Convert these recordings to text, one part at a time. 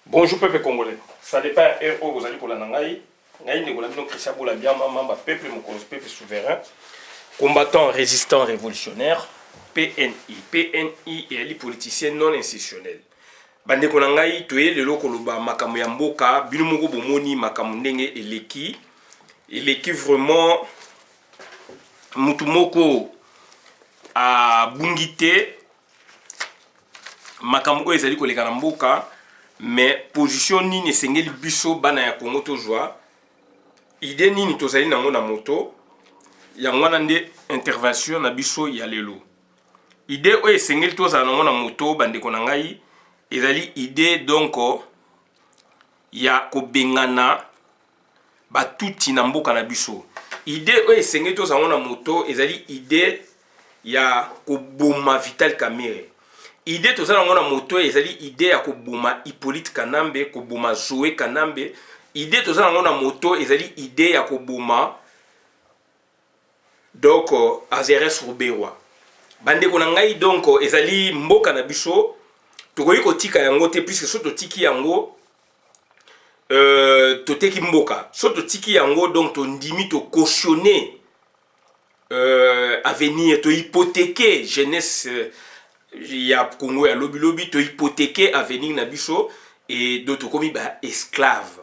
Bonjour peuple congolais. Ça dépend RO vous allez pour la nangai. Ngai ne gola bino Christian Boula bien mamba peuple mokolo peuple souverain. Combattant résistant révolutionnaire PNI. PNI et les politiciens non institutionnels. Bande ko nangai toye lelo koloba makambo ya mboka bino moko bomoni makambo ndenge eleki vraiment mutu moko a bungité makambo ezali koleka na mboka. Mais position nini esengeli biso bana ya Congo tozwa idée nini tozali nango na moto yango wana nde intervention na biso ya lelo idée oyo esengeli tozala nango na moto bandeko na ngai ezali idée donc ya kobengana batuti na mboka na biso idée oyo esengeli tozala nango na moto ezali idée ya koboma Vital Kamerhe. Idée tozala nango na moto ezali idée ya koboma Hippolyte Kanambe, koboma Zoé Kanambe. Idée tozala nango na moto ezali idée ya koboma donc Azeres Ruberwa. Bandeko na ngai donc ezali mboka na biso tokoki kotika yango te puisque so totiki yango toteki mboka. So totiki yango donc tondimi to cautionner avenir, to hypothéquer jeunesse il y a Congo ya lobby lobby to hypothéquer avenir na biso et d'autres comme ba esclave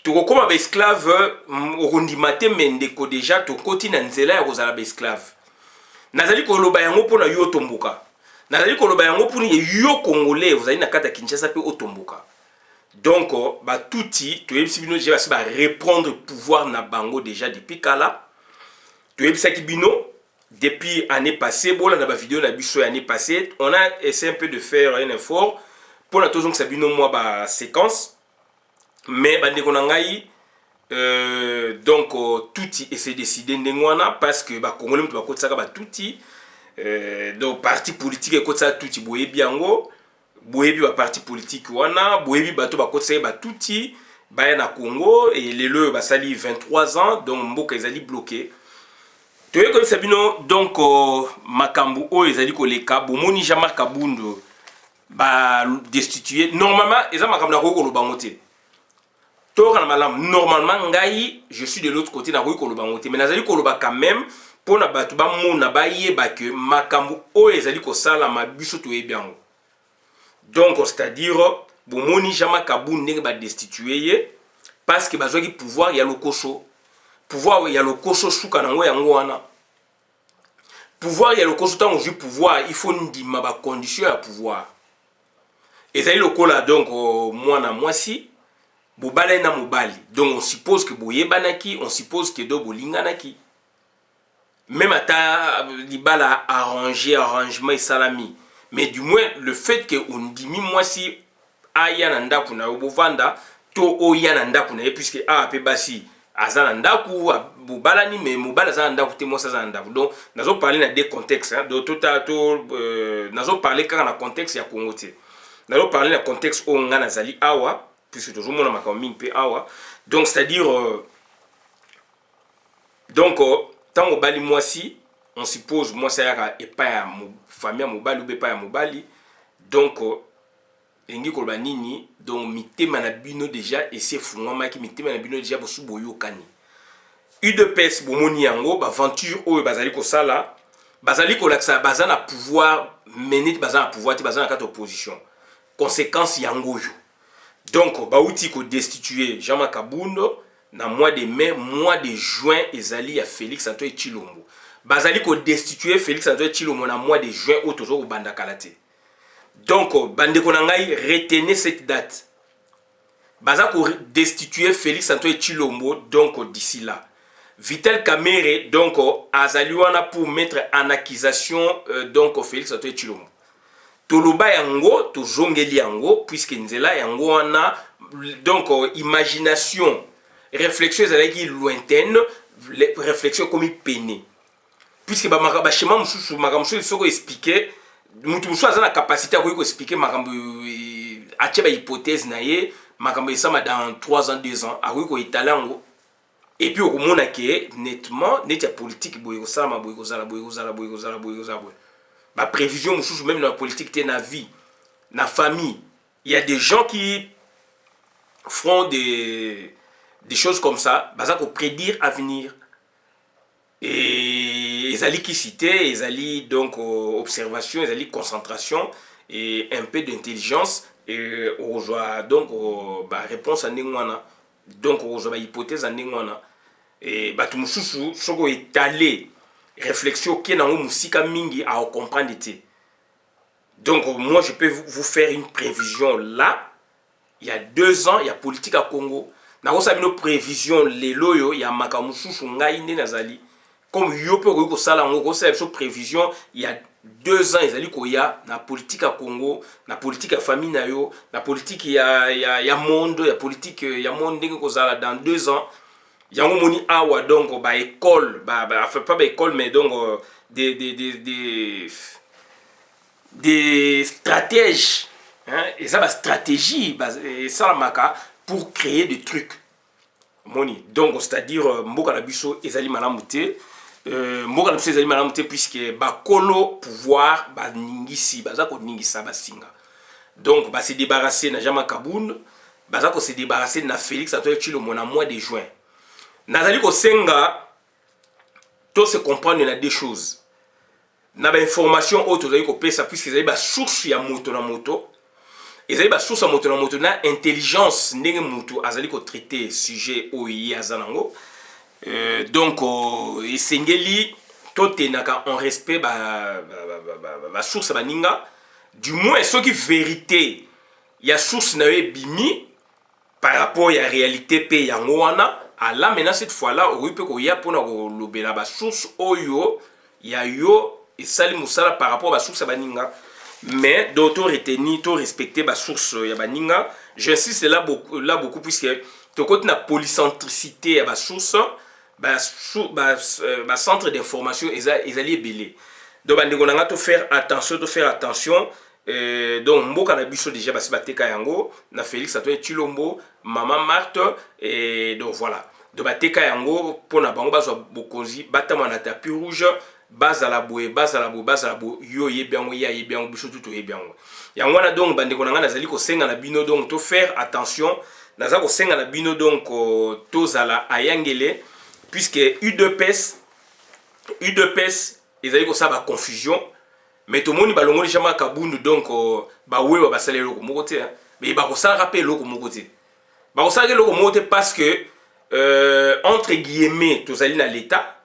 to comme ba esclave rondimate mendeko déjà to koti na nzela ya kozala ba esclave nazali ko loba yango pona yo tomboka nazali ko loba yango pona yo congolais vous allez na kata Kinshasa pe otomboka donc ba touti to yebisi bino je ba reprendre pouvoir na bango déjà depuis kala to yebisa ki bino. Depuis l'année passée, bon, dans la vidéo la biso l'année passée, on a essayé un peu de faire un effort pour la toujours que ça bino moi ba séquence, mais bande konangai donc touti essaie décider ndengwana parce que ba congolais to ba kotsaka ba touti donc parti politique et kotsa touti boyebi yango boyebi ba parti politique wana boyebi bato ba kotsaka ba touti ba na Congo et lelo ba sali 23 ans donc mboka ezali bloqué. Toye ko sabino donc makambu o ezali koleka bomoni Jean-Marc Kabund ba destitué normalement eza makambu na ko lobango te to kana malam normalement ngai je suis de l'autre côté na ko lobango te mais nazali ko loba quand même pona batu ba mona ba yeba que makambu o ezali ko sala mabiso to ebiango donc c'est-à-dire bomoni Jean-Marc Kabund ndenge ba destitué parce que bazwa ki pouvoir ya lokoso. Pouvoir il y a le koso suka nango yango wana. Pouvoir il y a le koso tant au pouvoir, il faut ndima ba condition ya pouvoir. Et ça il le kola donc moi na moi si bobala na mobali. Donc on suppose que boyebanaki, on suppose que do bolinganaki. Même ata libala arrangement et salami. Mais du moins le fait que on dimi moi si aya na ndaku na obovanda to oya na ndaku na puisque a pe basi azana ndaku bobalani mais mobala azana ndaku te mosa azana ndaku donc nazo parler na deux contextes hein donc nazo parler quand na contexte ya Congo te nazo parler na contexte o nga nazali awa puisque toujours mona makambo mingi pe awa donc c'est à dire donc tant mobali mwasi on suppose moi ça ya epa ya famille mobali ou be pa ya mobali donc engi koloba nini donc mitema na bino déjà ese fungama ki mitema na bino déjà bosu boyokani UDPS bomoni yango ba aventure oyo bazali ko sala bazali ko laksa bazana pouvoir mener bazana pouvoir ti bazana kata opposition conséquence yango yo donc ba uti ko destituer Jean-Marc Kabund na mois de mai mois de juin ezali ya Félix Antoine Tshilombo bazali ko destituer Félix Antoine Tshilombo na mois de juin au tozo banda kalate. Donc, bandeko nangai retenez cette date. Baza ko destituer Félix Antoine Tshilombo donc d'ici là. Vital Kamerhe donc azali wana pour mettre en accusation donc Félix Antoine Tshilombo. Toloba yango to jongeli yango puisque nzela yango wana donc imagination réflexion ezalaki lointaine réflexion comme peine. Puisque ba schéma mususu makamsusu soko expliquer mutu musu aza na capacité à expliquer makambo atie ba hypothèse na ye makambo esama dans 3 ans 2 ans a ko italango et puis okomona ke nettement net ya politique boye kosala boye kozala ba prévision mususu même dans la politique te na vie na famille il y a des gens qui font des choses comme ça, baza ko prédire avenir. Et ils allaient qui citer, ils allaient donc observation, ils allaient concentration et un peu d'intelligence et on joue donc réponse à n'importe donc on joue hypothèse à n'importe et bah tout le monde soko étalé réflexion qui est dans le musika mingi à comprendre été. Donc moi je peux vous faire une prévision là. Il y a 2 ans, il y a politique à Congo. N'a pas une prévision les loyo, il y a makamususu ngai ne nazali. Comme yo peut ko sala ngoko ça une prévision il y a 2 ans ils allaient koya na politique à Congo, na politique à famille na yo, na politique il y a monde, il y a politique il y a monde ko sala dans 2 ans. Yango moni awa donc ba école enfin pas ba école mais donc des stratèges hein, et ça va stratégie et ça la maka pour créer des trucs moni donc c'est-à-dire mboka na biso ezali malamu te mboka na biso ezali malamu te puisque bakolo pouvoir baningisi baza ko ningisa basinga donc ba se débarrasser na Jama Kabound baza ko se débarrasser na Félix Antoine Tshilombo na mois de juin. Nazali ko senga to se comprendre na des choses. Na ba information auto zali ko pesa puisque ezali ba source ya moto na moto. Ezali ba source ya moto na moto na intelligence ndenge moto azali ko traiter sujet oyi azanango. Donc esengeli to tenaka en respect ba source ba ninga du moins ce qui vérité ya source na bimi par rapport à la réalité pe yango wana. Ah là maintenant cette fois là oui peut qu'il y a pour nous lobela ba source oyo ya yo et sali musala par rapport à la source baninga mais d'autres retenir to respecter ba source ya baninga j'insiste là beaucoup puisque to côté na polycentricité ya ba source ba centre d'information ezali belé donc bandeko nanga to faire attention donc mboka na biso déjà basi bateka yango na Félix Antoine Tshilombo maman Marthe et donc voilà de bateka yango pona bango bazwa bokonzi batama na tapis rouge bazala boye yo yebiango ya yebiango biso tout yebiango yango na donc bandeko nanga nazali ko senga na bino donc to faire attention naza ko senga na bino donc tozala ayangele puisque UDPS ezali ko sa ba confusion. Mais tout le monde balongo Jama Kabound donc ba wewa basale loko moko te mais ba ko sa rappel loko moko te ba ko sa loko moko te parce que entre guillemets tozali na l'état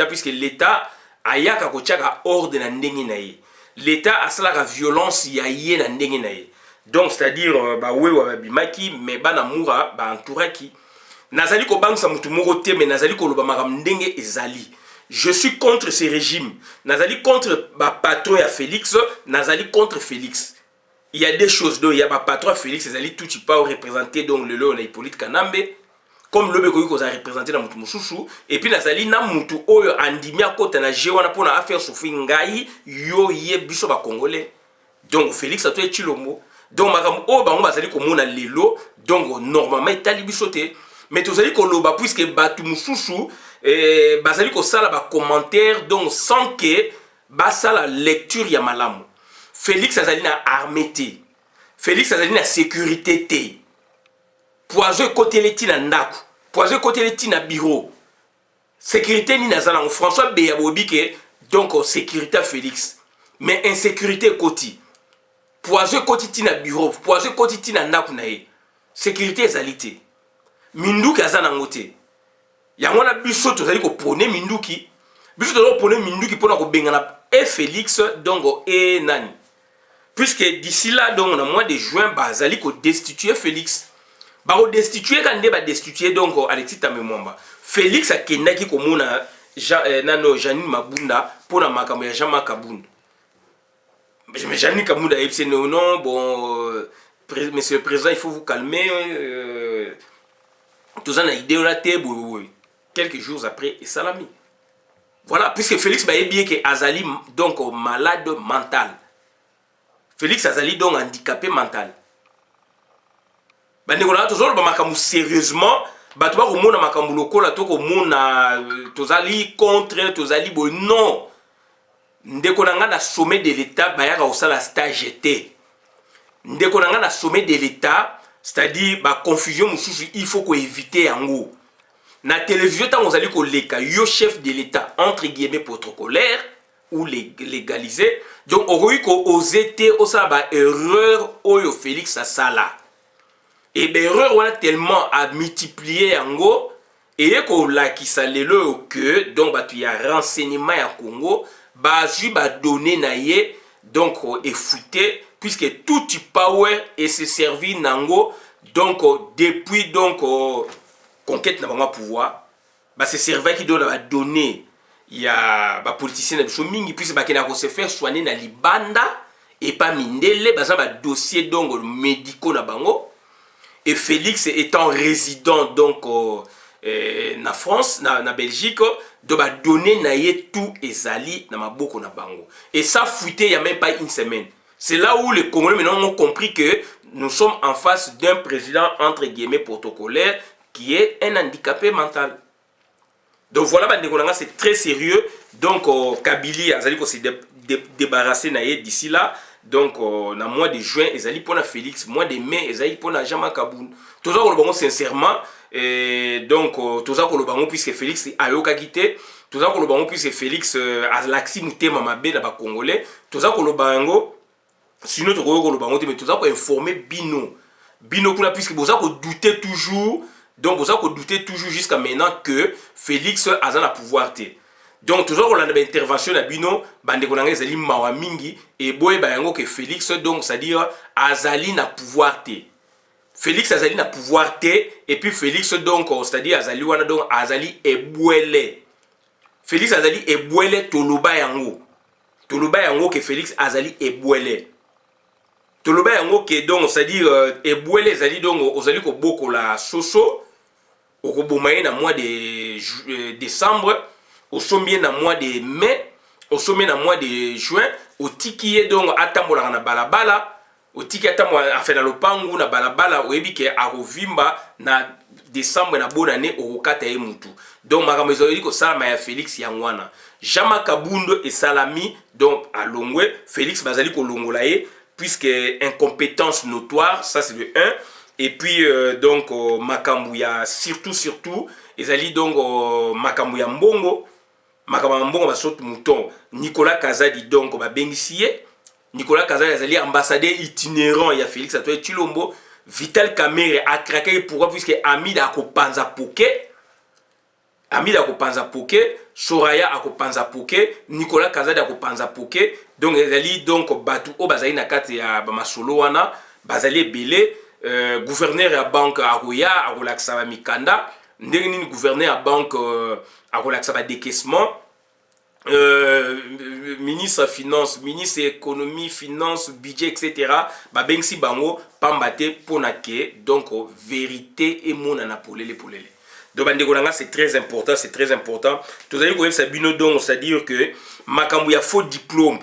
puisque l'état ayaka ko tchaka ordre na ndenge na ye l'état asala ka violence ya ye na ndenge na ye donc c'est-à-dire ba wewa ba bimaki mais bana mura ba entouraki nazali ko bangsa mutu moko te mais nazali ko loba makam ndenge ezali. Je suis contre ce régime. Nazali contre ma patron à Félix. Nazali contre Félix. Il y a des choses dont il y a ma patron à Félix. Nazali tout pas représenter donc le lot na Hippolyte Kanambe. Comme le beko ko za représenter na mutu mususu. Et puis nazali na mutu oyo andimi akota na jewana pour na affaire soufi ngai yo ye biso ba congolais. Donc Félix Antoine Tshilombo. Donc makam o bango bazali ko mona lelo. Donc normalement itali biso te. Mais tozali ko loba puisque batu mususu bazali ko sala ba commentaire donc sans que basala lecture ya malamu. Félix azali na armée te. Félix azali na sécurité te. Poizo côté leti na ndako. Poizo côté leti na bureau. Sécurité ni nazala François Beyabobi que donc sécurité à Félix. Mais insécurité côté. Poizo côté ti na bureau, poizo côté ti na ndako na ye. Sécurité ezalité. Minduki azana ngote. Yango na biso tozali ko pone minduki. Biso tozali ko pone minduki pona ko bengana et Félix donc et nani. Puisque d'ici là donc na mois de juin bazali ko destituer Félix. Ba ko destituer kande ba destituer donc Alexis Tambemwamba. Félix akendaki ko mona Janine Mabunda pona makambo ya Jama Kabound. Mais Janine Kabunda epse non bon monsieur le président il faut vous calmer tous en a idée la tête quelques jours après et salami. Voilà, puisque Félix ba bien que Azali donc malade mental. Félix Azali donc handicapé mental. Bande ko na tozolo ba makamu sérieusement, bato ba ko mona makamu lokola to ko mona tozali contre tozali bo non. Ndeko nanga na sommet de l'état ba ya ka osala stage été. Ndeko nanga na sommet de l'état c'est-à-dire ba confusion mususu il faut ko éviter yango na télévision tant vous allez ko leka yo chef de l'état entre guillemets protocolaire ou légalisé donc oroyi ko oser te osala ba erreur oyo Félix asala et ben erreur wana tellement à multiplier yango et ko lakisa lelo que donc batu ya renseignement ya Congo bazui ba donner na ye donc effouté puisque tout du power et se servir nango donc depuis donc conquête na bango pouvoir ba se serveur qui doit donner il y a ba politicien na biso mingi puisque ba kena ko se faire soigner na libanda et pas mindele ba ba dossier donc médicaux na bango et Félix étant résident donc na France na Belgique de ba donner na ye tout ezali na maboko na bango et ça fuité il y a même pas une semaine. C'est là où les Congolais maintenant ont compris que nous sommes en face d'un président entre guillemets protocolaire qui est un handicapé mental. Donc voilà, c'est très sérieux. Donc Kabili Azali s'est débarrassé d'ici là. Donc dans le mois de juin, Ezali pour Félix, mois de mai, Ezali pour Jama Kaboun. Tout ça pour le bango sincèrement. Et donc tout ça pour le bango puisque Félix a yoka quitté. Tout ça pour le bango puisque Félix a l'axi mouté mamabé là-bas congolais. Tout ça pour le bango. Sinon, tu as mais tout ça pour informer Bino. Bino, puisque vous avez douté toujours, donc vous avez douté toujours jusqu'à maintenant que Félix a un pouvoir. Donc, toujours on a une intervention à Bino, bande konanga ezali mawa mingi et boye bayango que Félix donc c'est-à-dire azali na pouvoir té. Félix azali na pouvoir té et puis Félix donc c'est-à-dire azali wana donc azali ebwele. Félix azali ebwele toloba yango. Toloba yango que Félix azali ebwele. Toloba yango ke donc c'est-à-dire ebwele ezali donc ozali ko boko la soso okobomaye na mois de décembre osombi na mois de mai osombi na mois de juin otiki donc atambola na balabala otiki atambola afena lopangu na balabala oyebi ke akovimba na décembre na bonne année okokata ye mutu donc makambo ezali ko salama ya Félix yangwana Jama Kabundo et Salami donc à Longwe Félix bazali ko longola ye puisque incompétence notoire, ça c'est le 1. Et puis donc Makambouya surtout ezali donc Makambouya Mbongo ba saute mouton Nicolas Kazadi donc ba bengisiye Nicolas Kazadi ezali ambassadeur itinérant ya Félix Antoine Tshilombo Vital Kamerhe a craqué pourquoi puisque Amida akopanza poke Soraya akopanza poke Nicolas Kazadi akopanza poke donc ezali donc batu o bazali na kati ya ba masolo wana bazali belé gouverneur ya banque akoya akolakisa ba mikanda ndenge nini gouverneur ya banque akolakisa ba décaissement ministre finance ministre économie finance budget etc ba bengsi bango pambate ponake donc vérité et mona na polele. Donc c'est très important. Tout à l'heure, Sabino donc c'est-à-dire que Makambouya faux diplôme.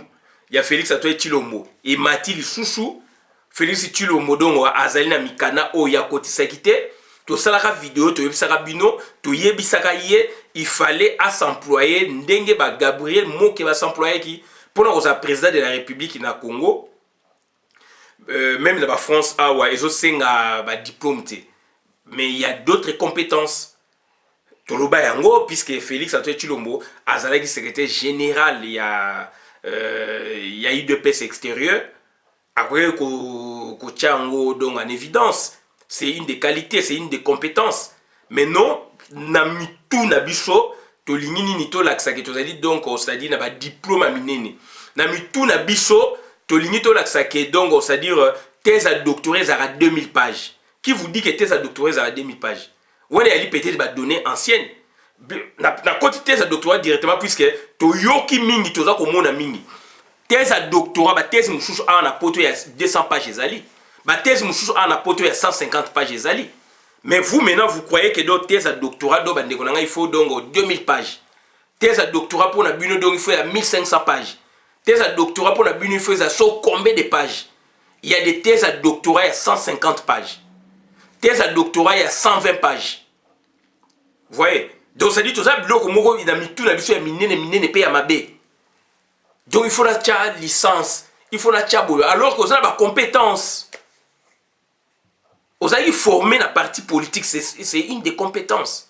Il y a Félix Antoine Tshilombo et Mathilde Soussou. Félix Tshilombo donc azali na mikana o ya koti sakité. To salaka vidéo to yebisaka bino to yebisaka ye il fallait à s'employer ndenge ba Gabriel Moke ba s'employer qui pour le président de la République na Congo même dans la France awa ezo senga ba diplôme té. Mais il y a d'autres compétences. Toloba yango puisque Félix Antoine Tshilombo azalaki secrétaire général il y a UDPS extérieur après ko tchango donc en évidence c'est une des qualités c'est une des compétences mais non na mitu na biso to lingini ni to laksa ke to zali donc c'est-à-dire na ba diplôme minene na mitu na biso to lingi to laksa ke donc c'est-à-dire thèse à doctorat à 2000 pages qui vous dit que thèse à doctorat à 2000 pages. On est allé peut-être des données anciennes. Na quantité de doctorat directement puisque to yoki mingi toza ko mona mingi. Thèse à doctorat ba thèse mususu ana poto ya 200 pages ezali. Ba thèse mususu ana poto ya 150 pages ezali. Mais vous maintenant vous croyez que d'autres thèse à doctorat do bande konanga il faut donc 2000 pages. Thèse à doctorat pour na bino donc il faut ya 1500 pages. Thèse à doctorat pour na bino il faut ça so combien de pages. Il y a des thèses à doctorat à 150 pages. Thèse à doctorat il y a 120 pages. Vous voyez? Donc ça dit tout ça, il a mis tout la mission à mine paye à ma baie. Donc il faut la licence, il faut la boulot. Alors que vous avez la compétence. Vous avez bazali formé na parti politique, c'est une des compétences.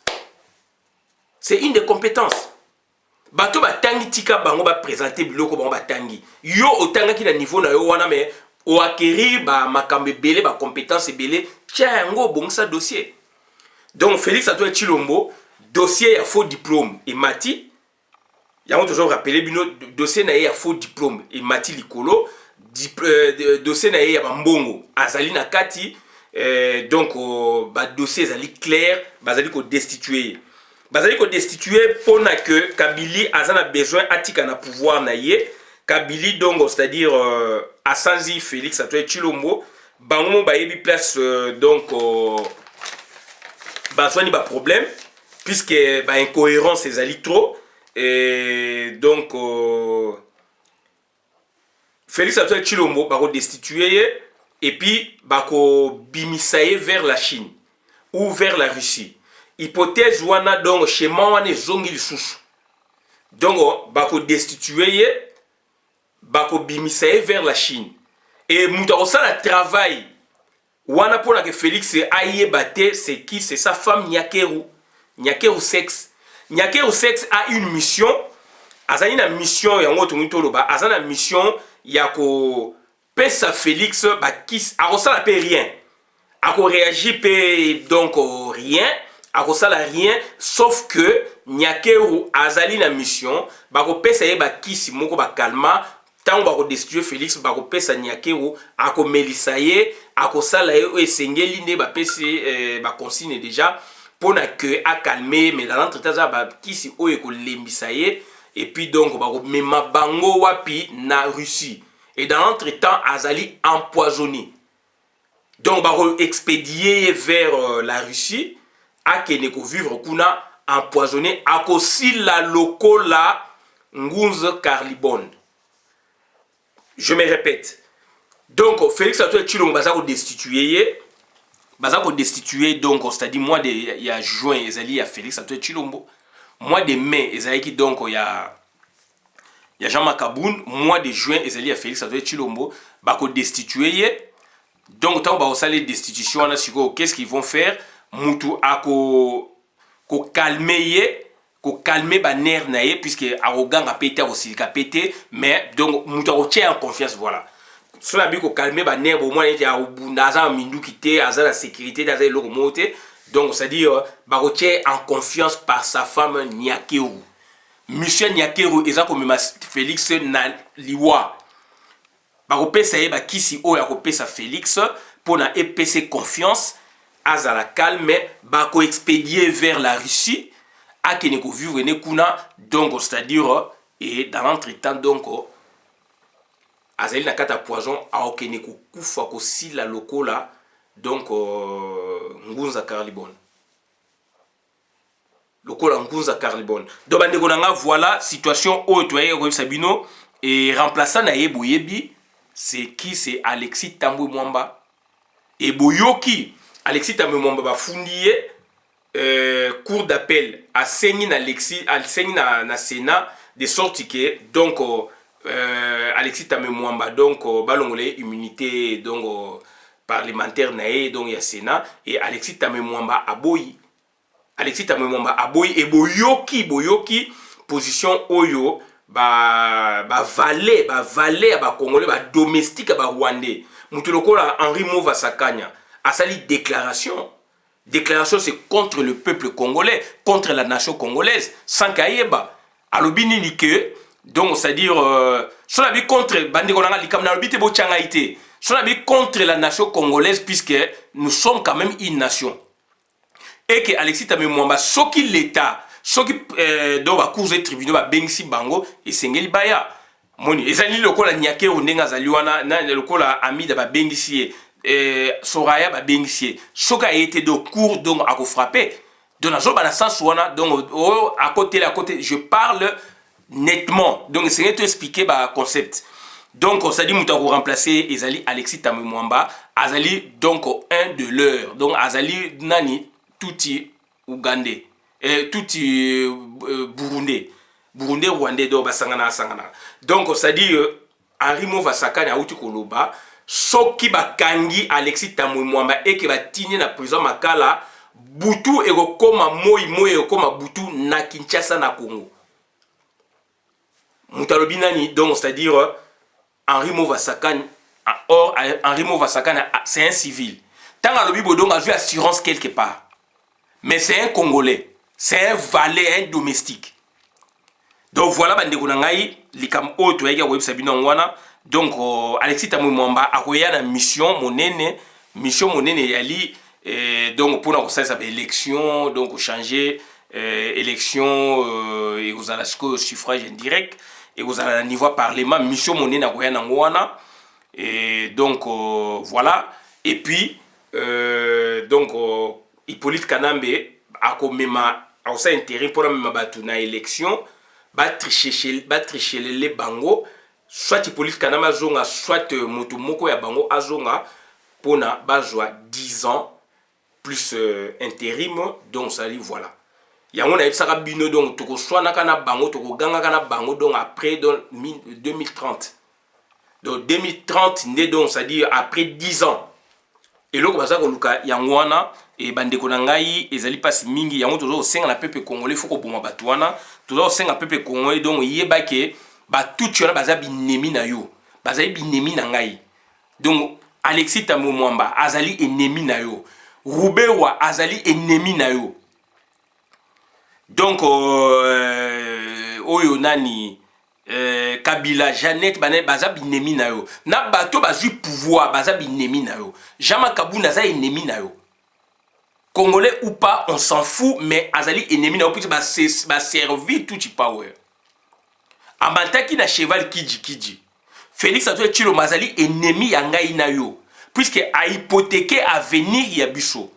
C'est une des compétences. Bato batangi tika bango ba présenter biloko bango batangi. Yo otanga ki na niveau na yo wana mais o acquérir ba makambe belé ba compétences belé, tia yango bon ça dossier. Donc Félix Antoine Tshilombo, dossier à faux diplôme et mati. Yango toujours rappelé bino dossier na ya faux diplôme et mati likolo, dossier na ya bambongo azali na kati. Donc ba dossier azali clair, bazali ko destituer. Bazali ko destituer pour que Kabili a besoin atika na pouvoir na ye. Kabili donc c'est-à-dire Asanzi Félix Antoine Tshilombo bango ba yebi place donc besoin ni ba problème puisque ba incohérence ezali trop et donc Félix Antoine Tshilombo ba ko destituer et puis ba ko bimisaye vers la Chine ou vers la Russie. Hypothèse wana donc schéma wana zongi lisusu. Donc bako destituer bako bimisaye vers la Chine. Et muta osala travail wana pona que Félix aye baté c'est qui? C'est sa femme Nyakeru. Nyakeru Sex. Nyakeru Sex a une mission. Azali na mission yango tongi loba. Azali na mission yako pesa Félix ba kiss akosala pe rien. Ako réagir pe donc rien. Akosala rien sauf que Nyakeru azali na mission bako pesa ye ba kisi moko ba calma tant bako destituer Félix bako pesa Nyakeru ako melisa ye akosala ye esengeli ne ba pesi ba consigne déjà pour que a calmer mais dans l'entretien ça ba kisi o eko lembisa ye et puis donc bako mema bango wapi na Russie et dans l'entretemps azali empoisonné donc bako expédier vers la Russie a keneko vivre kuna empoisonné à cause la lokola Ngunza Carlibon. Je me répète. Donc Félix Antoine Tshilombo bazako destituer donc c'est-à-dire mois de il y a juin ezali à Félix Antoine Tshilombo, mois de mai ezali qui donc il y a Jean-Marc Kaboun, mois de juin ezali à Félix Antoine Tshilombo bako destituer donc tant ba osale destitution na siko qu'est-ce qu'ils vont faire? Mutu ako ko calmer ba nerf na ye puisque arrogant a pété aussi a pété mais donc mutu ko tient en confiance voilà cela bi ko calmer ba nerf au moins il y a bundaza mindu kité aza la sécurité dans le moté donc c'est à dire ba ko tient en confiance par sa femme Nyakeru monsieur Nyakeru eza ko mema Félix na liwa ba ko pesa ye ba kisi o ya ko pesa Félix pour na EPC confiance à la calme, mais bako expédié vers la Russie, à keneko vivre ne kuna donc c'est-à-dire et dans l'entretemps donc azali na kata poison a keneko kufa ko si la lokola donc Ngunza Carlibon. Lokola Ngunza Carlibon. Donc bandeko nanga voilà situation o toye ko Sabino et remplaçant na yeboyebi c'est qui? C'est Alexis Tambwe Mwamba et Boyoki Alexis Tambwe ba fundiye cour d'appel a saigné na Alexis a saigné na Sénat de sorte que donc Alexis Tambwe donc balongole immunité donc parlementaire naé donc ya Sénat et Alexis Tambwe aboyi et boyoki position oyo ba valet ba congolais ba domestique ba rwandais mutu lokola Henri Mova Sakanya a sali déclaration. Déclaration, c'est contre le peuple congolais, contre la nation congolaise, sans Kayeba. Alobini ni que, donc c'est-à-dire, sonabi contre Bandegonanga Likamna Lobite Bochangaïté, sonabi contre la nation congolaise, puisque nous sommes quand même une nation. Et que Alexis Tambwe Mwamba, ce qui l'État, ce qui donc va cours et tribunaux, va Bengsi Bango et Sengeli Baya. Moni, et ça dit le col à Nyakeru Nenga Zaliwana, le col à Amida Bengsi. Soraya ba bengisie soka a été de cours donc à frapper donc dans sens donc à côté je parle nettement donc c'est tout expliquer ba concept donc on s'est dit muta remplacer ezali Alexis Tambwe Mwamba azali donc un de leurs donc azali nani touti Ougandais touti Burundais Rwandais donc basangana donc on s'est dit Henri Mova Sakanya auti koloba soki bakangi Alexis Tambwe Mwamba eke batini na prison Makala butu ekokoma moi ekokoma butu na Kinshasa na Congo. Moutalobi nani donc c'est-à-dire Henri Movasakan. Or Henri Movasakan c'est un civil. Tant alobi bodong a joué assurance quelque part. Mais c'est un Congolais, c'est un valet, un domestique. Donc voilà bandeko na ngai likam o to yaka web sabino ngwana. Donc Alexis Tambwe Mwamba akoya na mission monene yali donc pour na ça élection donc changer élection et aux alasco suffrage indirect et aux à niveau parlement mission monene akoya na ngwana et donc voilà et puis donc Hippolyte Kanambe akomema akosa intérim pour même batu na élection ba tricher les bango soit Hippolyte Kanambe azonga soit moto moko ya bango azonga pona bazwa 10 ans plus intérim donc ça dit voilà yango na ebisaka bino donc toko swana kana bango toko ganga kana bango donc après dans 2030 donc 2030 né donc ça dit après 10 ans et loko bazaka luka yango wana et bandeko na ngai ezali pasi mingi yango tozo senga na peuple congolais faut ko boma batwana tozo senga peuple congolais donc yeba ke ba tout yona baza binemi na yo bazali binemi na ngai donc Alexis Tambwe Mwamba azali ennemi na yo Rubewa azali ennemi na yo donc oyo nani Kabila Jeannette baza binemi na yo na bato bazui pouvoir baza binemi na yo Jama Kabunda za ennemi na yo Congolais ou pas on s'en fout mais azali ennemi na yo puis ba servir tout power Amantaki na cheval kiji Félix Antoine Tshilombo azali ennemi ya ngai na yo puisque a hypothéqué avenir ya biso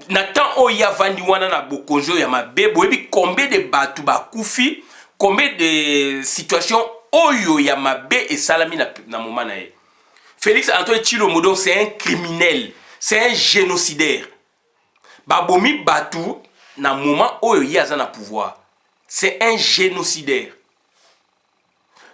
na temps oya vandi wana na bokonjo ya mabe boyebi combien de batu bakufi combien de situations oyo ya mabe et salami na moment na ye Félix Antoine Tshilombo c'est un criminel c'est un génocidaire babomi batu na moment oyo ye aza na pouvoir c'est un génocidaire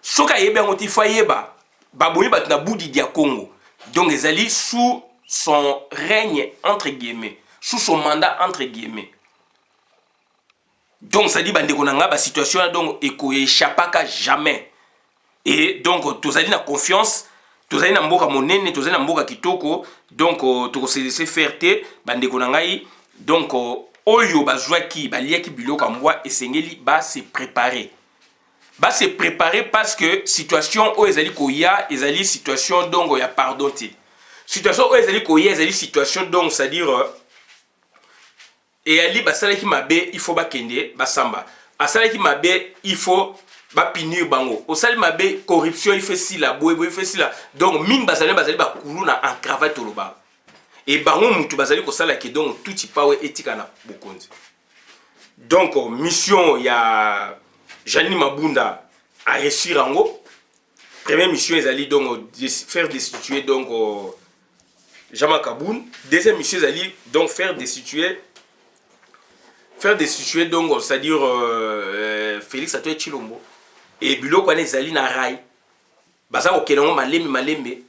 soka yeba ngoti fayeba babomi batu na boudi dia Congo donc ezali sous son règne entre guillemets sous son mandat entre guillemets donc ça dit bandeko na nga ba situation donc eko échappaka jamais et donc tozali na confiance tozali na mboka monene tozali na mboka kitoko donc toko se laisser faire te bandeko na ngai donc oyo bazwaki baliaki biloko mbwa esengeli ba se préparer parce que situation o ezali koya ezali situation donc ya pardon te situation o ezali koya ezali situation donc c'est à dire et ali basalaki mabe il faut bakende basamba asalaki mabe il faut bapinir bango osali mabe corruption il fait si la boye il fait si la donc mine basali bakulu na en cravate loba et bango mutu bazali ko sala ki donc tout pawe etika na bokonzi donc mission ya Janine Mabunda a réussi rango. Première mission ezali donc faire destituer donc Jama Kaboun. Deuxième mission ezali donc faire destituer donc c'est-à-dire Félix Antoine Tshilombo et biloko wana ezali na rai baza ko kenango malembe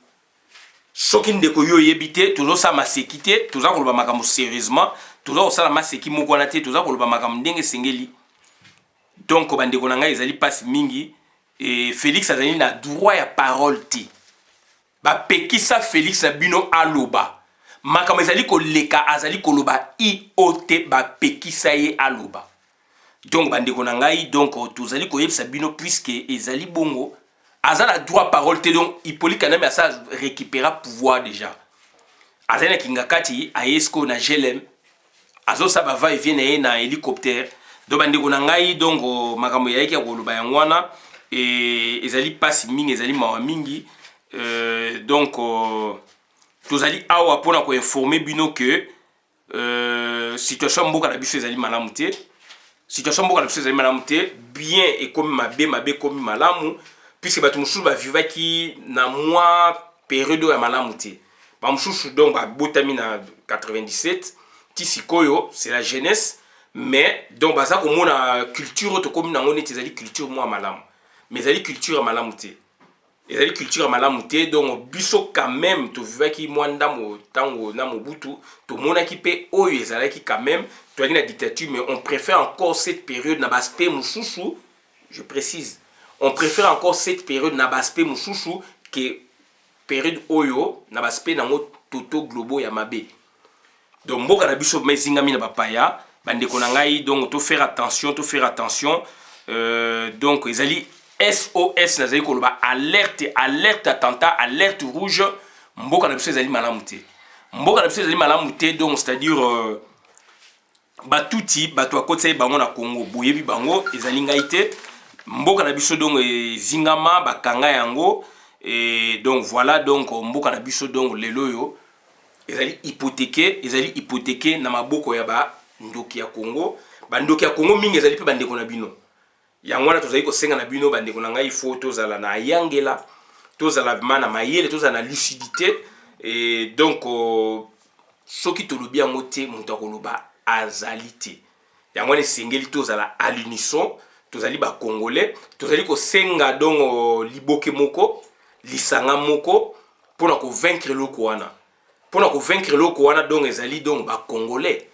soki ndeko yo yebite toujours ça ma sécurité toujours ko ba makambo sérieusement toujours ça la maseki moko wana te toujours ko ba makambo ndenge sengeli. Donc bandeko na ngai ezali passe mingi et Félix azali na droit ya parole ti ba pekisa Félix bino aloba makambo ezali ko leka azali ko loba iote ba pekisa ye aloba donc bandeko na ngai donc tozali ko yebisa bino puisque ezali bongo azala droit parole te donc Hippolyte Kanambe asa récupéra pouvoir déjà azali na kingakati ayesko na GLM azo sa ba va et vient na hélicoptère. Donc bandeko na ngai donc makambo yaki ya koloba yangwana et ezali passe mingi ezali mawa mingi donc tozali awa pona ko informer bino que situation mboka na biso ezali malamu te situation mboka na biso ezali malamu te bien et comme mabe comme malamu puisque batu mususu ba vivaki na mois période ya malamu te ba mususu donc ba botami na 97 tisikoyo c'est la jeunesse. Mais donc baza ko mona culture to comme nango neti ezali culture moi malamu mais ezali culture malamu te ezali culture malamu te donc biso quand même tovivaki mwa ndambo ntango na Mobutu tomonaki mpe oyo ezalaki quand même toyaki na dictature, mais on préfère encore cette période na baspect mosusu, je précise, on préfère encore cette période na baspect mosusu que période oyo na baspect nango toto globo ya mabe. Donc mboka na biso mezingami na bapaya bandeko na ngai, donc to faire attention donc ezali SOS nazali koloba alerte attentat, alerte rouge. Mboka na biso ezali malamu te, mboka na biso ezali malamu te, donc c'est-à-dire batuti bato akotisa bango na Congo boyebi bango ezali ngai te. Mboka na biso donc zingama bakanga yango, et donc voilà, donc mboka na biso donc lelo yo ezali hypothéqué na maboko ya ba ndoki ya Congo. Bandoki ya Congo mingi ezali pe bandeko na bino. Yango wana tozali kosenga na bino bandeko na ngai fo tozala na yangela, tozala na mayele, tozala na lucidité, et donc soki tolobi yango te mutu akoloba azali te. Yango wana esengeli tozala à l'unisson, tozali ba congolais, tozali kosenga donc liboke moko, lisanga moko pona ko vaincre loko wana. Pona ko vaincre loko wana donc ezali donc ba congolais.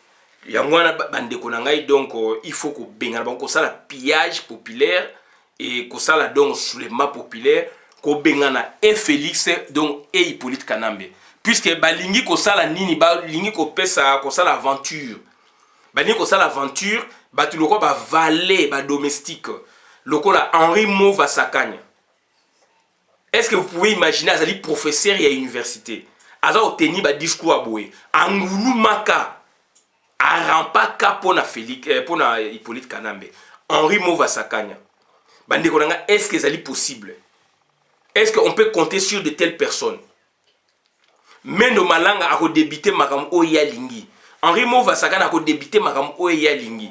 Yango wana bandeko na ngai donc il faut ko benga bango ko sala pillage populaire et ko sala donc soulèvement populaire ko benga na e Félix donc e Hippolyte Kanambe, puisque balingi ko sala nini, balingi ko pesa ko sala aventure, balingi ko sala aventure batu loko ba valet ba domestique loko la Henri Mova Sakanya. Est-ce que vous pouvez imaginer azali professeur ya université aza oteni ba discours aboué angulu maka arampaka pona Félix pona Hippolyte Kanambe, Henri Mova Sakanya. Bandeko nanga, est-ce que c'est possible? Est-ce qu'on peut compter sur de telles personnes? Mais nos malanga a redébité makam oya lingi. Henri Mova Sakanya a redébité makam oya lingi.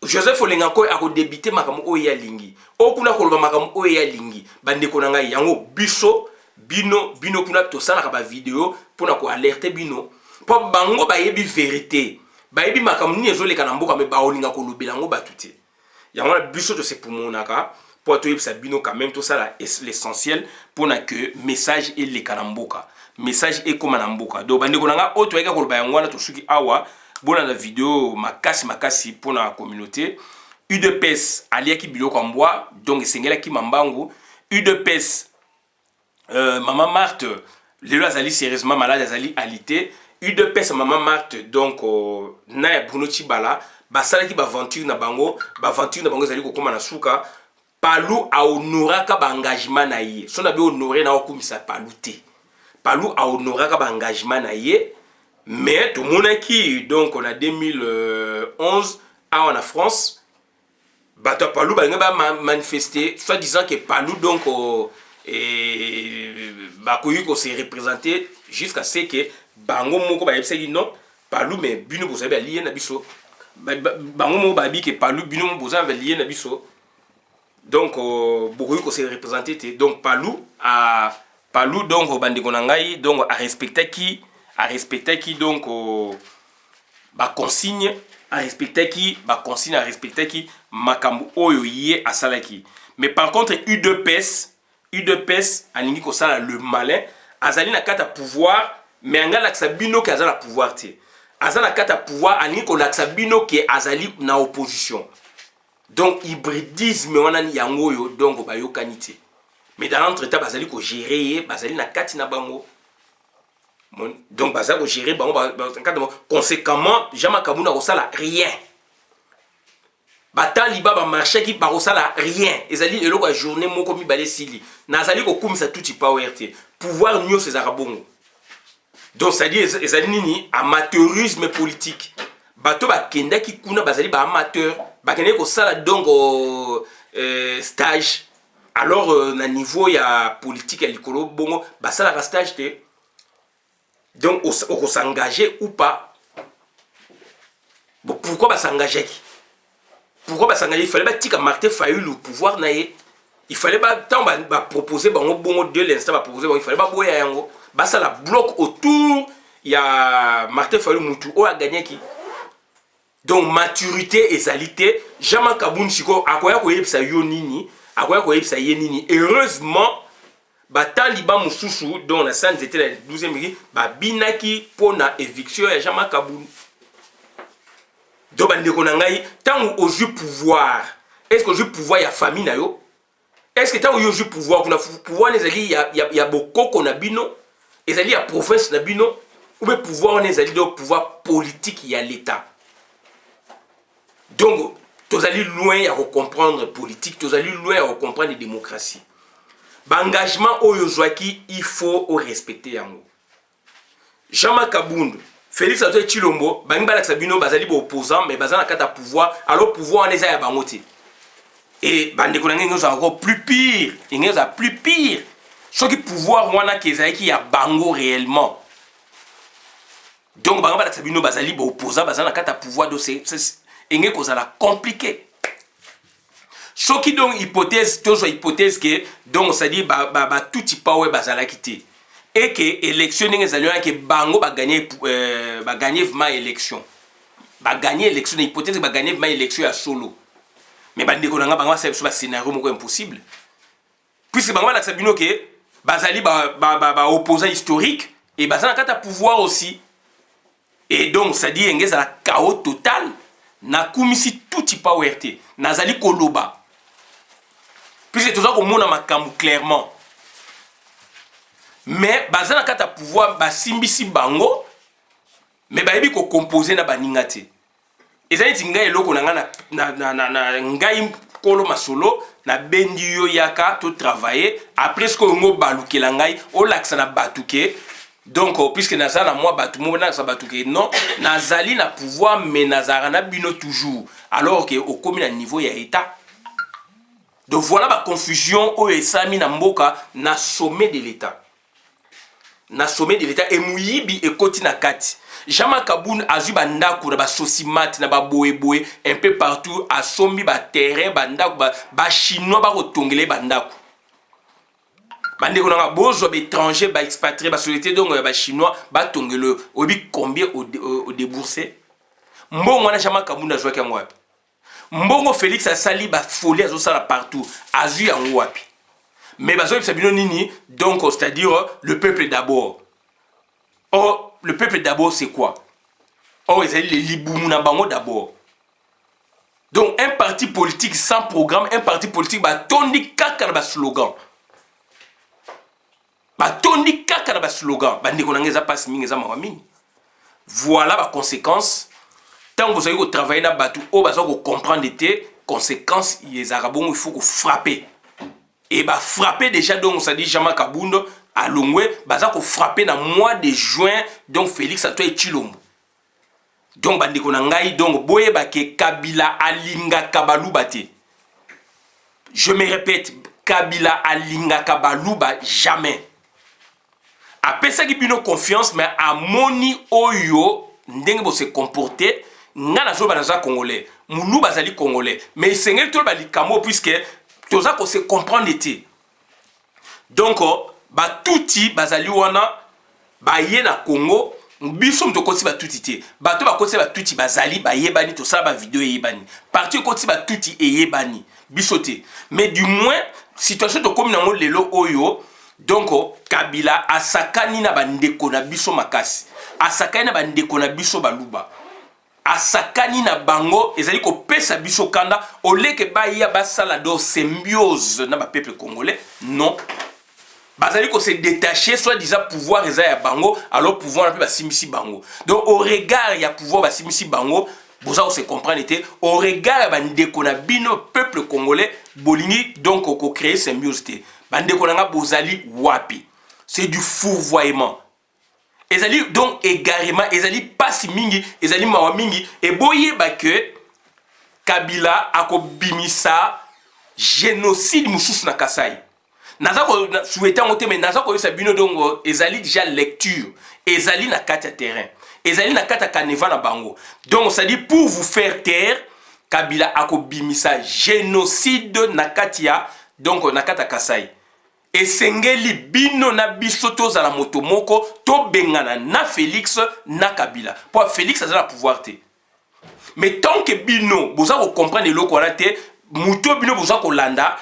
Joseph Olengako a redébité makam oya lingi. Okuna koloba makam oya lingi. Bandeko nanga yango biso bino kuna to sala ka ba vidéo pona ko alerter bino. Po bango ba yebi vérité. Bayebi makamuni ezoleka na mboka me baolinga kolobela ngo batuté. Yango na biso to se pumonaka po to yebisa bino quand même to ça l'essentiel pour que message et le kanamboka. Message et comme na mboka. Donc bandeko nanga o to yeka koloba yango na to suki awa bona na vidéo makasi pour la communauté. UDPS aliaki biloko mbwa donc esengela ki mambangu. UDPS maman Marthe lelo azali sérieusement malade, azali alité. UDPS maman Marthe donc na Bruno Chibala basalaki baventure na bango ezali kokoma na suka. Palou a honoraka ba engagement na ye, so na be honoré na okumisa Palou te. Palou a honoraka ba engagement na ye, mais tout monaki donc on a 2011 en France bato Palou ba nga manifester soit disant que Palou donc bakoyi ko se représenter jusqu'à ce que bango moko ba yebisa non Palou mais bino bozabe lié na biso, bango moko ba bi que Palou bino bozabe lié na biso. Donc beaucoup ko se représenter donc Palou donc bandeko na ngai donc a respecter qui donc ba consigne a respecter qui makambo oyo yé asalaki. Mais par contre UDPS alingi ko sala le malin azali na kata pouvoir mais anga la sabino ki azala pouvoir te azala kata pouvoir alingi ko la sabino ki azali na opposition. Donc hybridisme wana ni yango yo donc ba yokanité. Mais dans l'entretemps bazali ko gérer bazali na kati na bango. Donc bazali ko gérer bango conséquemment jama kabuna ko sala rien. Bataliba ba marché qui ba ko sala rien. Ezali eloko ya journée moko mi balé sili. Nazali ko kumisa tuti power te. Pouvoir nyo ces arabongo. Donc ça dit ezali nini amateurisme politique. Bato ba kenda ki kuna bazali ba amateur. Bakene ko sala donc stage alors na niveau ya politique ya likolo bongo basala ka stage te. Donc on s'engager ou pas. Bon, pourquoi ba s'engager? Pourquoi ba s'engager? Il fallait ba tika Martin Fayulu le pouvoir na ye. Il fallait ba tant ba proposer bongo de l'instant ba proposer bon il fallait ba boya yango. Ba ça la bloc autour il y a Martin Fayulu mutu o a gagné qui. Donc maturité et salité, jamais kabun chiko akoya ko yebisa yo nini, akoya ko yebisa ye nini. Heureusement bataliba mususu dont la scène était la 12e mairie babinaki pona éviction ya Jean Kabund. Donc bandeko na ngai tant au jeu pouvoir, est-ce que je pouvoir ya famille na yo, est-ce que tant au jeu pouvoir kuna pouvoir nezali ya bokoko na bino ezali ya province na bino ou bien pouvoir nezali do pouvoir politique ya l'état. Donc tous allez loin à comprendre politique, tous allez loin à comprendre la démocratie. L'engagement au Yozwaki, il faut respecter yango. Jean Kabund, Félix Antoine Tshilombo, Bangba Sabino, Bazali opposant, mais Bazana Kata pouvoir, alors pouvoir en est à Bangote. Et Bandekonangé nous a encore plus pire, il nous a plus pire. Ce qui pouvoir, on a qui a Bango réellement. Donc Bangba Sabino, Bazali opposant, Bazana Kata pouvoir de c'est et que ça la compliqué. Ce qui donc hypothèse, toujours hypothèse que donc ça dit tout type pas ouais bazala quitter et que élection les alliés que bango va gagner vraiment élection, va gagner élection hypothèse va gagner vraiment élection à solo. Mais bande ko nga bango c'est un scénario moko impossible. Puisque bango la sabino que bazali opposant historique et bazana kata pouvoir aussi. Et donc ça dit engeza la chaos total. Na kumisi tout type pas ouerté nazali koloba puisque tout ça comme on a makamou clairement mais bazana kata pouvoir basimbisi bango mais bayebi ko composer na baningate ezali tinga eloko na ngai kolo masolo na bendi yo yaka to travailler après ce que ngo balukela ngai o laksa na batuke. Donc, puisque Nazala, moi, non, Nazali na pouvoir, mais Nazara na bino toujours. Alors qu'au commun niveau, il y a État. Donc voilà la confusion où Esami na mboka na sommet de l'État. Na sommet de l'État. Et Mouyibi et Koti na Kati. Jama Kaboun a vu bandaku na ba sosimat na ba boé un peu partout. A sombi ba terrain, bandaku, ba chinois ba rotongele bandaku. Bande konanga bozo étranger ba expatrié ba société donc ba chinois ba tongelo obi combien au débourser mbongo na Jama Kabunda joa ka ngwapi mbongo Félix asali ba folie azo sala partout azu ya ngwapi mais bazo bisa bino nini donc c'est-à-dire le peuple d'abord. Oh le peuple d'abord c'est quoi? Oh ils allaient les libumu na bango d'abord. Donc un parti politique sans programme, un parti politique ba tondi kaka na ba slogan. Batondi kaka na ba slogan bande ko nangeza passe mingi za mawamini. Voilà la conséquence tant vous allez travailler na batu o bazo ko comprendre des conséquences les arabons il faut que frapper et ba frapper déjà donc ça dit Jama Kabunda à Longwe baza ko frapper na mois de juin donc Félix Antoine Tshilombo. Donc bande ko ngai donc boye ba ke Kabila alinga kabaluba te. Je me répète, Kabila alinga kabaluba jamais. Après ça qui bino confiance mais à moni oyo ndenge bo se comporter ngana zo banaza congolais mulu bazali congolais mais sengel to bali kamo puisque toza ko se comprendre été. Donc ba touti bazali wana ba ye na Congo biso mto koti ba touti te ba to ba koti ba touti bazali ba yebani to ça ba vidéo yebani parti koti ba touti e yebani biso te mais du moins situation to comme na lelo oyo. Donc, Kabila asakani na bandeko na biso makasi. Asakani na bandeko na biso baluba. Asakani na bango ezali ko pesa biso kanda oleke ba ya basala do symbiose na ba peuple congolais. Non. Bazali ko se détacher soit disant pouvoir eza ya bango alors pouvoir na pe ba simisi bango. Donc au regard ya pouvoir ba simisi bango, boza se comprendre était au regard ya bandeko na bino peuple congolais bolingi donc ko créer symbiose te. Bande konanga bozali wapi. C'est du fourvoiement. Ezali donc égarément, ezali pasi mingi, ezali mawa mingi et boye ba que Kabila akobimisa génocide mususu na Kasai. Naza ko souhaiter ngote mais naza ko sabino donc ezali déjà lecture, ezali na kata terrain. Ezali na kata kaneva na bango. Donc ça dit pour vous faire taire, Kabila akobimisa génocide na katia donc na kata Kasai. Et sengeli bino na bisoto za la motomoko to bengana na Félix na Kabila. Pour Félix ça a pouvoir te. Mais tant que bino boza ko comprendre le ko raté muto bino boza ko landa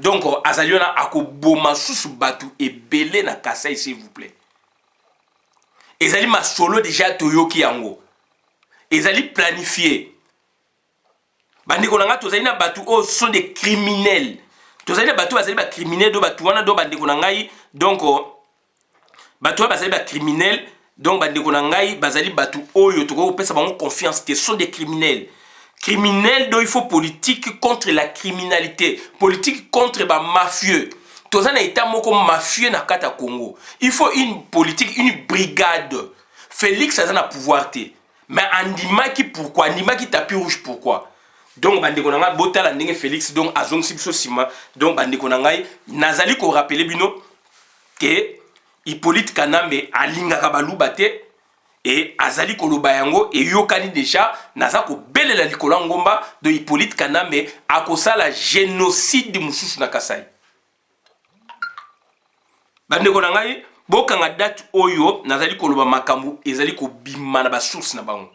donc azali wana akoboma susu batu ebele na Kasai, s'il vous plaît. Ezali masolo déjà toyoki yango, ezali planifié. Bandeko nanga tozali na batu sont des criminels, tozali na batu bazali ba criminels do batu wana do bandeko nangai, donc batu wana bazali ba criminels, donc bandeko nangai bazali batu oyo toko pesa bango confiance que sont des criminels. Criminels dont il faut politique contre la criminalité, politique contre les mafieux. Tous un état moko mafieux na kata Congo. Il faut une politique, une brigade. Félix a un pouvoir té. Mais Andima qui pourquoi? Andima qui tapis rouge pourquoi? Donc bande konanga botala ndenge Félix donc azong sibso sima. Donc bande konanga nazali ko rappeler bino que Hippolyte Kanambe alinga kabaluba te. Et azali koloba yango et yokani déjà naza ko belela likolo ngomba de Hippolyte Kanambe akosala génocide mususu na Kasai. Bande ko nangai bokanga date oyo nazali koloba makambu ezali ko bima na ba source na bango.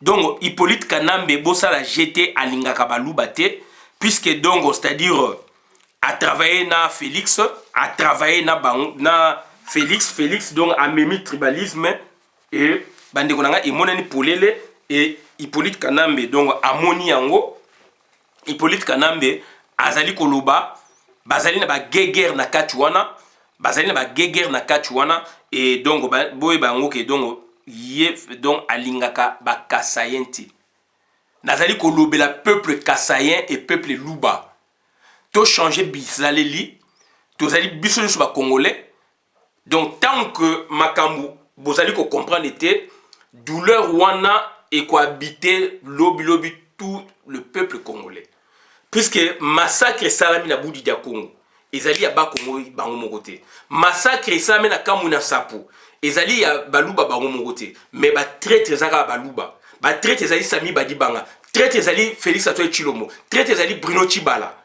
Donc Hippolyte Kanambe bosala jeté alingaka baluba te puisque donc c'est-à-dire a travaillé na Félix, a travaillé na Félix donc a memi tribalisme et bande konanga e monani polele et Hippolyte Kanambe donc amoni yango. Hippolyte Kanambe azali koloba bazali na ba guerre na katuana, bazali na ba guerre na katuana et donc boy bango ke donc ye donc alingaka ba kasayenti nazali kolobela peuple kasayen et peuple luba to changer bizaleli tozali biso sur ba congolais. Donc, tant que Makambu, vous allez comprendre, était douleur wana et cohabiter lobi tout le peuple congolais. Puisque massacre salami na boudi dia Congo, ezali ya ba Congo bango mokote. Massacre salami na Kamuna Sapo, ezali ya baluba bango mokote. Mais ba traître zaka baluba, ba traître ezali Sami Badibanga, traître ezali Félix Antoine Tshilombo, traître ezali Bruno Tshibala.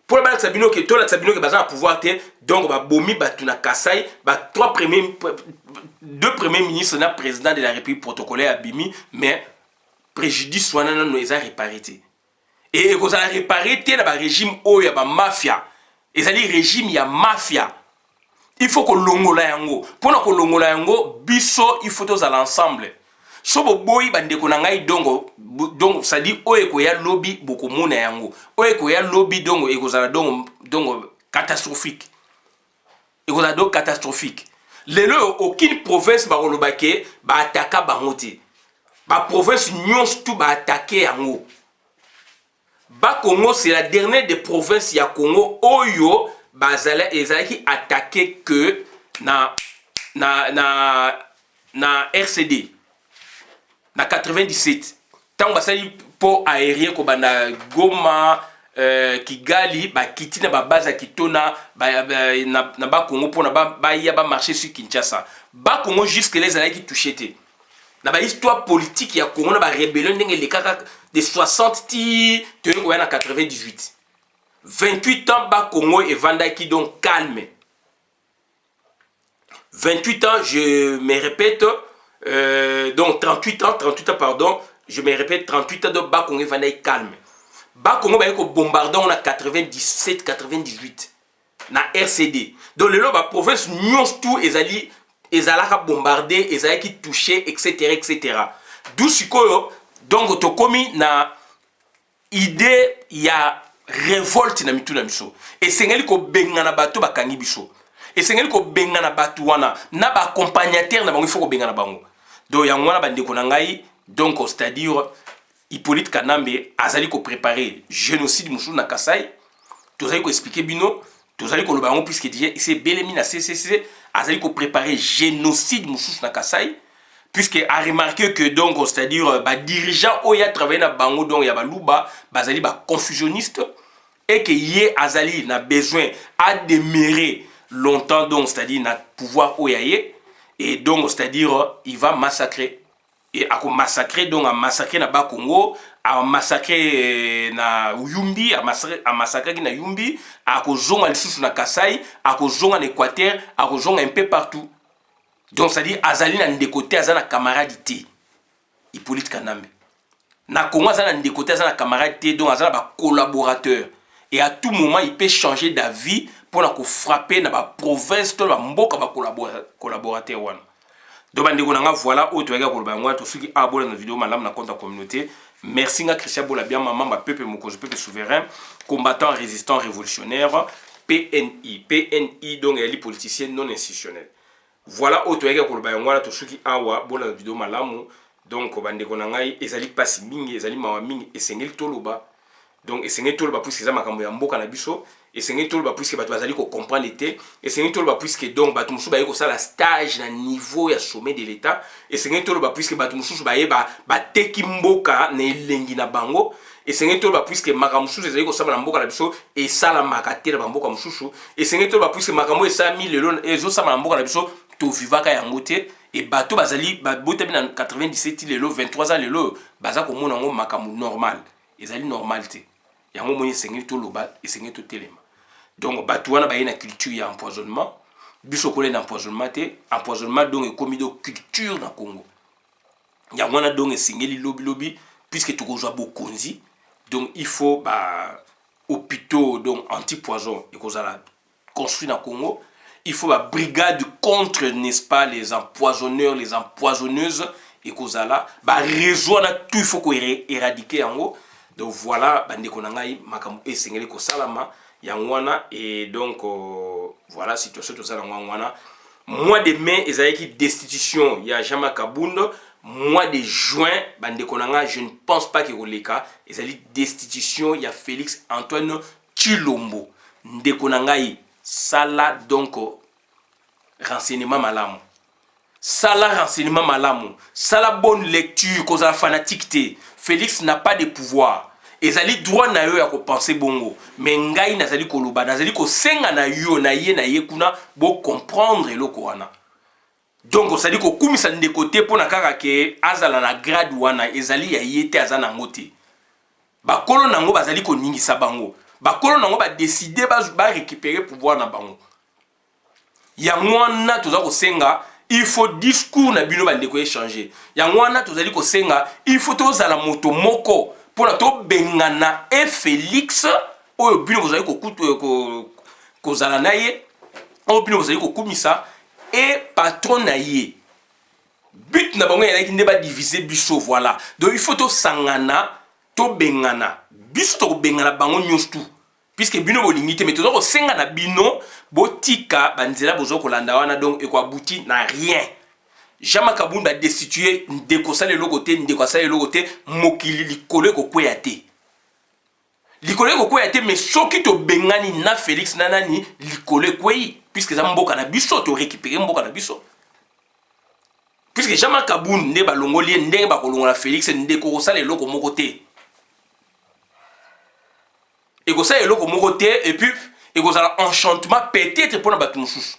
Pour la Sabino que toi la Sabino que bazar à pouvoir te donc ba bomi batuna Kasai ba deux premiers ministres na président de la République protocolaire à Bimi mais préjudice wana no eza réparé et ko za réparé te na ba régime o ya ba mafia ezali régime ya mafia. Il faut que longola yango pour na ko longola yango biso il faut tous à l'ensemble. Sobo boy bande ko nangai donc ça dit oye ko ya lobby boko mona yango oye ko ya lobby donc e ko za donc catastrophique e ko za donc catastrophique lelo aucune province ba kolobake ba attaquer bangote ba province nyons tout ba attaquer yango ba Congo c'est la dernière des provinces ya Congo oyo bazala ezalaki attaquer que na RCD na 97 tant basali pour aérien ko bana Goma Kigali ba kiti na ba base kitona na ba Congo pour na ba ya ba marché sur Kinshasa ba Congo jusque les années qui touchaient na ba histoire politique ya Congo na ba rébellion ndenge les kaka de 60 ti to na 98 28 ans ba Congo et vanda qui donc calme 28 ans je me répète. Donc 38 ans pardon, je me répète 38 ans de Bakongo Vandaï calme. Bakongo va être bombardé en 97 98 na RCD. Donc le la province nyons tout ezalaka bombardé, ezalaka qui touché etc. D'où sikoyo donc to komi na idée ya révolte na mitu na miso. Et sengeli ko bengana bato bakangi biso. Et sengeli ko bengana bato wana na ba accompagnateur na bango il faut ko bengana bango. Donc yangwana bandeko nangai donc c'est-à-dire Hippolyte Kanambe azali ko préparer génocide musu na Kasai. Tozali ko expliquer bino, tozali ko loba ngo puisque déjà c'est belemi na CCC azali ko préparer génocide musu na Kasai puisque a remarqué que donc c'est-à-dire ba dirigeant oya travailler na bango donc ya baluba bazali ba confusionniste et que yé azali na besoin à demeurer longtemps donc c'est-à-dire na pouvoir oyaye. Et donc, c'est-à-dire, il va massacrer. Et à massacrer, donc à massacrer na Bakongo, à massacrer na Yumbi, à massacrer na Yumbi, à kozonga lisusu na Kasai, à kozonga na Équateur, à kozonga un peu partout. Donc, c'est-à-dire, azali na ndekote, azali na camaradité. Hippolyte Kanambe. Na Congo, ça na côté, ça na camarade té, donc ça na collaborateur. Et à tout moment, il peut changer d'avis pour na frapper na ba province to ba mboka ba collaborateur wana. Donc bande konanga voilà autre regard pour ba ngwa to ceux qui abonnent na vidéo malam na compte la communauté. Merci nga Christian Bolabia maman ba peuple mokozo peuple souverain, combattant résistant révolutionnaire PNI donc elle est politicien non institutionnel. Voilà autre regard pour ba ngwa to ceux qui awa bona vidéo malamu. Donc bande konanga ezali pasi mingi ezali mawa mingi esengeli toloba. Donc esengeli toloba puisque ça makambo ya mboka na biso. Et c'est un tour puisque bato bazali ko comprendre l'été et c'est un tour puisque donc bato musu ba yeko sala stage na niveau ya sommet de l'état et c'est un tour puisque bato musu ba yeba ba teki mboka na elengi na bango et c'est un tour puisque makamusu ezali ko sala na mboka na biso et sala makate na mboka mususu et c'est un tour puisque makambo esa 1000 lelo ezo sala na mboka na biso to vivaka yango te et bato bazali ba botebi na 97 lelo 23 ans lelo baza ko mona ngo makamu normal ezali normalité yango moni sengi to loba et sengi to telema. Donc, batouana ba une culture ya empoisonnement. Biso kole na empoisonnement te. Empoisonnement donc est commis de culture na Congo. Ya wana donc singeli lobby puisque tu rejoins bokonzi. Donc il faut ba hôpitaux donc anti-poison et cause la construit na Congo. Il faut ba brigade contre n'est-ce pas les empoisonneurs, les empoisonneuses et cause la ba réseau na tout il faut ko éradiquer en haut. Donc voilà bande konangai makamu e singeli ko salama. Yangwana et donc voilà situation tout ça dans mois de mai ezaki destitution ya Jama Kabundo mois de juin bande konanga je ne pense pas que le cas ezali destitution ya Félix Antoine Tshilombo ndekonangai sala donc renseignement malamu sala renseignement malamu sala bonne lecture cause la fanatique té Félix n'a pas de pouvoir. Ezali droit na yo ya ko penser bongo mais ngai nazali ko loba nazali ko senga na yo na ye kuna bo comprendre eloko wana donc osali ko kumisa ndeko te pona kaka ke azala na grade wana ezali ya yete azana ngote bakolo nango bazali ko ningisa bango bakolo nango ba décider ba récupérer pouvoir na bango ya mwana toza ko senga il faut discours na bino ba ndeko échanger ya mwana tozali ko senga il faut tozala moto moko pour la to bengana et Félix oyo bino bozali ko kozala na ye oyo bino bozali ko kumisa et patron na ye but na bango ya ki ndeba diviser biso voilà donc il faut to sangana to bengana biso to bengana bango nyostu puisque bino bolingi te mais to ko senga na bino botika banzela bozo ko landa wana donc e ko abouti na rien. Jama Kabunda destitué ndeko sale lokote ndeko sale lokote mokili likole ko kweyate likole ko kweyate mais soki to bengani na Félix nanani likole kwei puisque za mboka na biso to récupérer mboka na biso puisque Jama Kabunda nde balongoli ndenge ba kolongola Félix ndeko ko sale loko moko te et ko sale loko moko te et puis et ko za enchantement peut-être pour na batu mususu.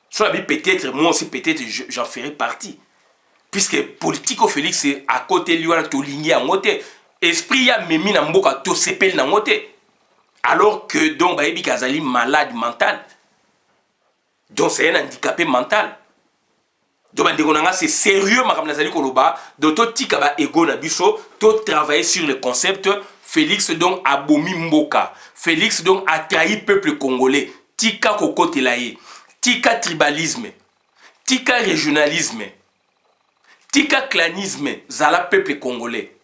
Soit peut-être, moi aussi peut-être j'en ferai partie. Puisque politique au Félix c'est à côté lui on a tout ligné en côté. Esprit a memi na mboka to sepel na côté. Alors que donc Baebi Kazali malade mental. Donc c'est un handicapé mental. Donc c'est sérieux makam nazali koloba. Donc to tika ba ego na biso, to travailler sur le concept Félix donc a bomi mboka. Félix donc a trahi peuple congolais. Tika kokote laye. Tika tribalisme, tika régionalisme, tika clanisme, zala peuple congolais.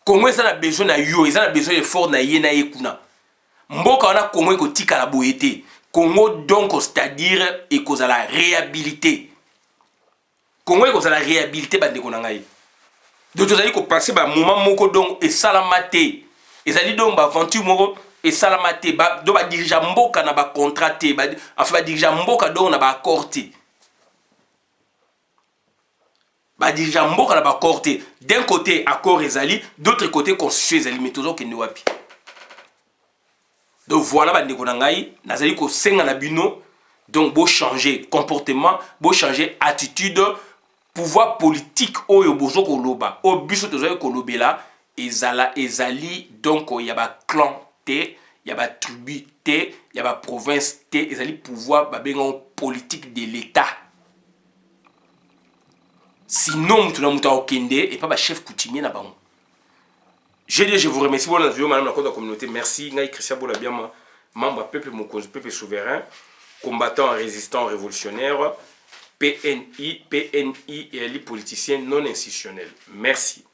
Congo ils ont besoin de yo, ils ont besoin de fort na ye na yekuna. Mboka wana Congo ko tika la boyete. Congo donc c'est-à-dire et cause à la réhabilité. Congo est cause à la réhabilité bande konangai. Donc vous allez ko passer ba moment moko donc et salamate. Ils allez donc ba aventure moko et salamate ba do ba dirigeant mboka na ba contraté ba enfin ba dirigeant mboka do na ba accorté ba dirigeant mboka na ba accorté d'un côté accord ezali d'autre côté constitution ezali mais toujours que ne wapi donc voilà ba ndeko na ngai nazali ko senga na bino donc beau changer comportement beau changer attitude pouvoir politique oyo bozo ko loba o biso tozali ko lobela ezali donc il y a ba clan il y a ba tribu il y a ba province ils allaient pouvoir ba benga politique de l'état sinon mutu na mutu okende et pas ba chef coutumier na bango J'ai dit, je vous remercie pour la vidéo, madame la communauté. Merci. Ngai Christian Bolabiama, membre peuple Mokonzi, peuple souverain, combattant, résistant, révolutionnaire, PNI et les politiciens non institutionnels. Merci.